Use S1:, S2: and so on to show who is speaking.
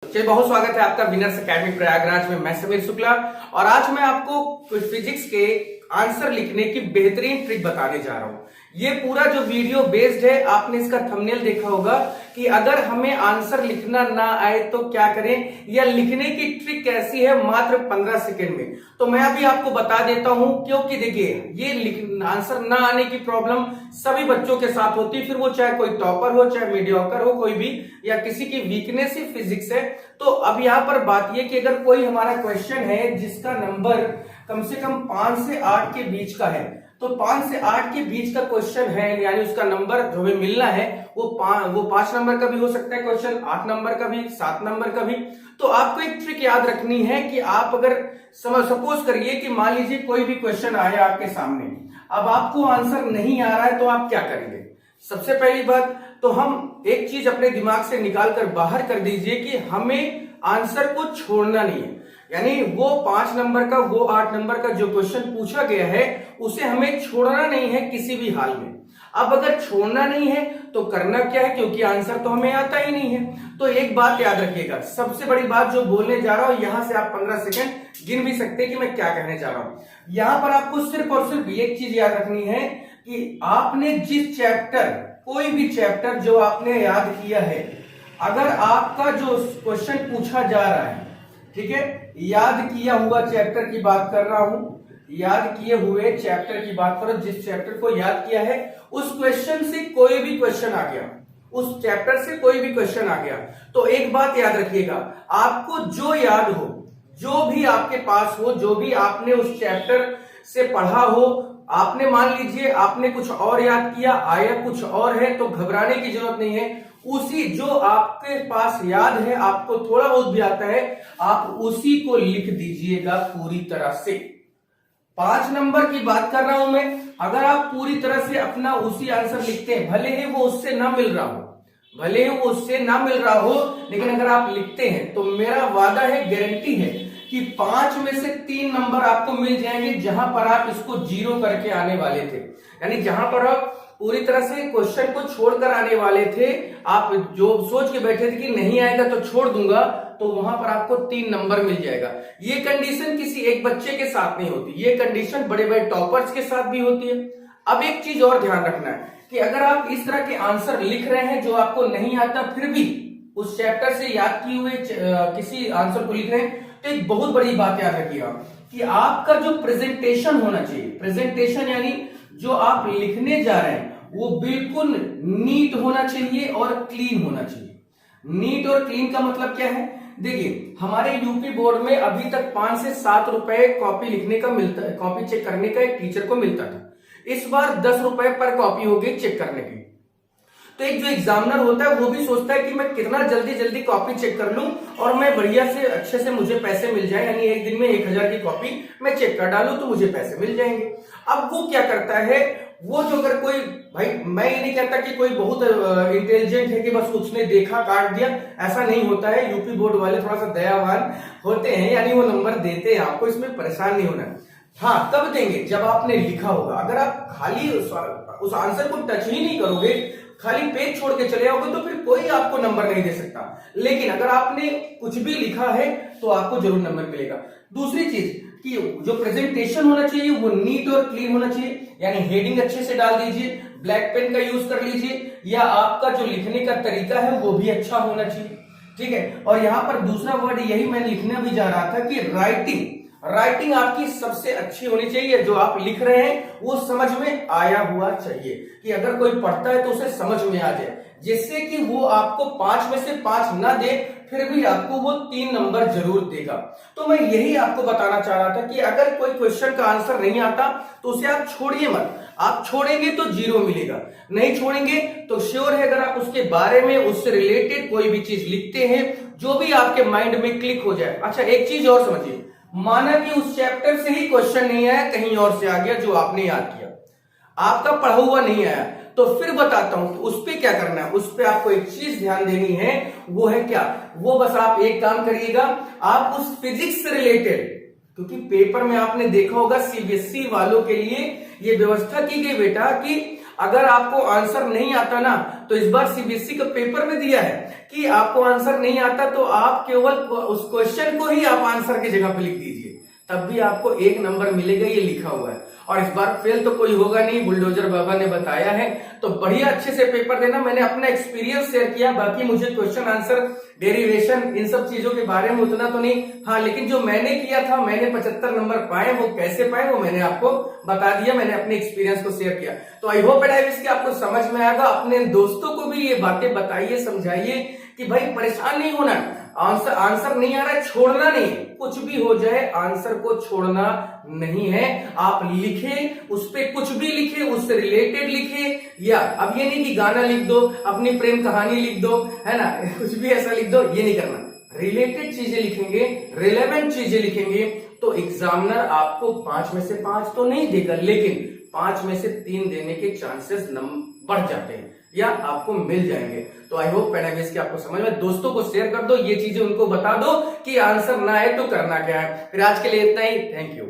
S1: चलिए, बहुत स्वागत है आपका विनर्स अकेडमी प्रयागराज में। मैं समीर शुक्ला और आज मैं आपको कुछ फिजिक्स के आंसर लिखने की बेहतरीन ट्रिक बताने जा रहा हूं। ये पूरा जो वीडियो बेस्ड है, आपने इसका थंबनेल देखा होगा कि अगर हमें आंसर लिखना ना आए तो क्या करें, या लिखने की ट्रिक कैसी है मात्र 15 सेकेंड में। तो मैं अभी आपको बता देता हूं, क्योंकि देखिए ये आंसर ना आने की प्रॉब्लम सभी बच्चों के साथ होती है, फिर वो चाहे कोई टॉपर हो, चाहे मीडियोकर हो, कोई भी, या किसी की वीकनेस ही फिजिक्स है। तो अब यहां पर बात यह कि अगर कोई हमारा क्वेश्चन है जिसका नंबर कम से कम 5 से 8 के बीच का है, तो 5 से 8 के बीच का क्वेश्चन है, यानी उसका नंबर जो हमें मिलना है वो 5 नंबर का भी हो सकता है क्वेश्चन, 8 नंबर का भी, 7 नंबर का भी। तो आपको एक ट्रिक याद रखनी है कि आप अगर सपोज करिए कि मान लीजिए कोई भी क्वेश्चन आया आपके सामने, अब आपको आंसर नहीं आ रहा है, तो आप क्या करेंगे? सबसे पहली बात तो हम एक चीज अपने दिमाग से निकाल कर बाहर कर दीजिए कि हमें आंसर को छोड़ना नहीं है, यानी वो 5 नंबर का, वो 8 नंबर का जो क्वेश्चन पूछा गया है उसे हमें छोड़ना नहीं है किसी भी हाल में। अब अगर छोड़ना नहीं है तो करना क्या है, क्योंकि आंसर तो हमें आता ही नहीं है। तो एक बात याद रखिएगा, सबसे बड़ी बात जो बोलने जा रहा हूं, यहां से आप 15 सेकंड गिन भी सकते हैं कि मैं क्या कहने जा रहा हूं। यहां पर आपको सिर्फ और सिर्फ एक चीज याद रखनी है कि आपने जिस चैप्टर, कोई भी चैप्टर जो आपने याद किया है, अगर आपका जो क्वेश्चन पूछा जा रहा है, ठीक है, याद किया हुआ चैप्टर की बात कर रहा हूं, याद किए हुए चैप्टर की बात करो, जिस चैप्टर को याद किया है उस क्वेश्चन से कोई भी क्वेश्चन आ गया, उस चैप्टर से कोई भी क्वेश्चन आ गया, तो एक बात याद रखिएगा, आपको जो याद हो, जो भी आपके पास हो, जो भी आपने उस चैप्टर से पढ़ा हो, आपने मान लीजिए आपने कुछ और याद किया, आया कुछ और है, तो घबराने की जरूरत नहीं है। उसी जो आपके पास याद है, आपको थोड़ा बहुत भी आता है, आप उसी को लिख दीजिएगा पूरी तरह से। 5 नंबर की बात कर रहा हूं मैं, अगर आप पूरी तरह से अपना उसी आंसर लिखते हैं, भले ही वो उससे ना मिल रहा हो, भले ही वो उससे ना मिल रहा हो, लेकिन अगर आप लिखते हैं तो मेरा वादा है, गारंटी है कि 5 में से 3 नंबर आपको मिल जाएंगे जहां पर आप इसको 0 करके आने वाले थे, यानी जहां पर आप पूरी तरह से क्वेश्चन को छोड़कर आने वाले थे, आप जो सोच के बैठे थे कि नहीं आएगा तो छोड़ दूंगा, तो वहां पर आपको 3 नंबर मिल जाएगा। ये कंडीशन किसी एक बच्चे के साथ नहीं होती, ये कंडीशन बड़े बड़े टॉपर्स के साथ भी होती है। अब एक चीज और ध्यान रखना है कि अगर आप इस तरह के आंसर लिख रहे हैं जो आपको नहीं आता, फिर भी उस चैप्टर से याद किए हुए किसी आंसर को लिख रहे हैं, तो एक बहुत बड़ी बात याद रखिएगा कि आपका जो प्रेजेंटेशन होना चाहिए, प्रेजेंटेशन यानी जो आप लिखने जा रहे हैं वो बिल्कुल नीट होना चाहिए और क्लीन होना चाहिए। नीट और क्लीन का मतलब क्या है? देखिए, हमारे यूपी बोर्ड में अभी तक 5 से 7 रुपए कॉपी लिखने का मिलता है, कॉपी चेक करने का एक टीचर को मिलता था। इस बार 10 रुपए पर कॉपी हो गई चेक करने की। तो एक जो एग्जामिनर होता है वो भी सोचता है कि मैं कितना जल्दी जल्दी कॉपी चेक कर लूं और मैं बढ़िया से अच्छे से मुझे पैसे मिल जाए, यानी एक दिन में 1000 की कॉपी मैं चेक कर डालूं तो मुझे पैसे मिल जाएंगे। अब वो क्या करता है, वो जो अगर कोई, भाई मैं ये नहीं कहता कि कोई बहुत इंटेलिजेंट है कि बस उसने देखा काट दिया, ऐसा नहीं होता है। यूपी बोर्ड वाले थोड़ा सा दयावान होते हैं, यानी वो नंबर देते हैं आपको, इसमें परेशान नहीं होना। हाँ, कब देंगे? जब आपने लिखा होगा। अगर आप खाली उस आंसर को टच ही नहीं करोगे, खाली पेज छोड़ के चले आओगे, तो फिर कोई आपको नंबर नहीं दे सकता। लेकिन अगर आपने कुछ भी लिखा है तो आपको जरूर नंबर मिलेगा। दूसरी चीज कि जो प्रेजेंटेशन होना चाहिए वो नीट और क्लीन होना चाहिए, यानी हेडिंग अच्छे से डाल दीजिए, ब्लैक पेन का यूज कर लीजिए, या आपका जो लिखने का तरीका है वो भी अच्छा होना चाहिए, ठीक है। और यहां पर दूसरा वर्ड यही मैं लिखने भी जा रहा था कि राइटिंग आपकी सबसे अच्छी होनी चाहिए। जो आप लिख रहे हैं वो समझ में आया हुआ चाहिए, कि अगर कोई पढ़ता है तो उसे समझ में आ जाए, जिससे कि वो आपको 5 में से 5 ना दे, फिर भी आपको वो 3 नंबर जरूर देगा। तो मैं यही आपको बताना चाह रहा था कि अगर कोई क्वेश्चन का आंसर नहीं आता तो उसे आप छोड़िए मत। आप छोड़ेंगे तो 0 मिलेगा, नहीं छोड़ेंगे तो श्योर है, अगर आप उसके बारे में, उससे रिलेटेड कोई भी चीज लिखते हैं जो भी आपके माइंड में क्लिक हो जाए। अच्छा, एक चीज और समझिए, माना कि उस चैप्टर से ही क्वेश्चन नहीं आया, कहीं और से आ गया जो आपने याद किया, आपका पढ़ा हुआ नहीं आया, तो फिर बताता हूं कि उस पे क्या करना है। उस पे आपको एक चीज ध्यान देनी है, वो है क्या? वो बस आप एक काम करिएगा, आप उस फिजिक्स से रिलेटेड, क्योंकि पेपर में आपने देखा होगा सीबीएसई वालों के लिए ये व्यवस्था की गई बेटा कि अगर आपको आंसर नहीं आता ना, तो इस बार सीबीएसई का पेपर में दिया है कि आपको आंसर नहीं आता तो आप केवल उस क्वेश्चन को ही आप आंसर की जगह पे लिख दीजिए, तब भी आपको 1 नंबर मिलेगा, ये लिखा हुआ है। और इस बार फेल तो कोई होगा नहीं, बुलडोजर बाबा ने बताया है। तो बढ़िया अच्छे से पेपर देना। मैंने अपना एक्सपीरियंस शेयर किया, बाकी मुझे क्वेश्चन आंसर, डेरिवेशन, इन सब चीजों के बारे में उतना तो नहीं, हाँ लेकिन जो मैंने किया था, मैंने 75 नंबर पाए, वो कैसे पाए वो मैंने आपको बता दिया, मैंने अपने एक्सपीरियंस को शेयर किया। तो आई होप एंड आपको समझ में आएगा। अपने दोस्तों को भी ये बातें बताइए, समझाइए कि भाई परेशान नहीं होना, आंसर नहीं आ रहा है छोड़ना नहीं, कुछ भी हो जाए आंसर को छोड़ना नहीं है। आप लिखे, उस पे कुछ भी लिखे, उससे रिलेटेड लिखे, या अब ये नहीं कि गाना लिख दो, अपनी प्रेम कहानी लिख दो, है ना, कुछ भी ऐसा लिख दो, ये नहीं करना। रिलेटेड चीजें लिखेंगे, रिलेवेंट चीजें लिखेंगे, तो एग्जामिनर आपको 5 में से 5 तो नहीं देगा, लेकिन 5 में से 3 देने के चांसेस बढ़ जाते हैं या आपको मिल जाएंगे। तो आई होप पैडागोजी की आपको समझ में। दोस्तों को शेयर कर दो, ये चीजें उनको बता दो कि आंसर ना आए तो करना क्या है। फिर आज के लिए इतना ही, थैंक यू।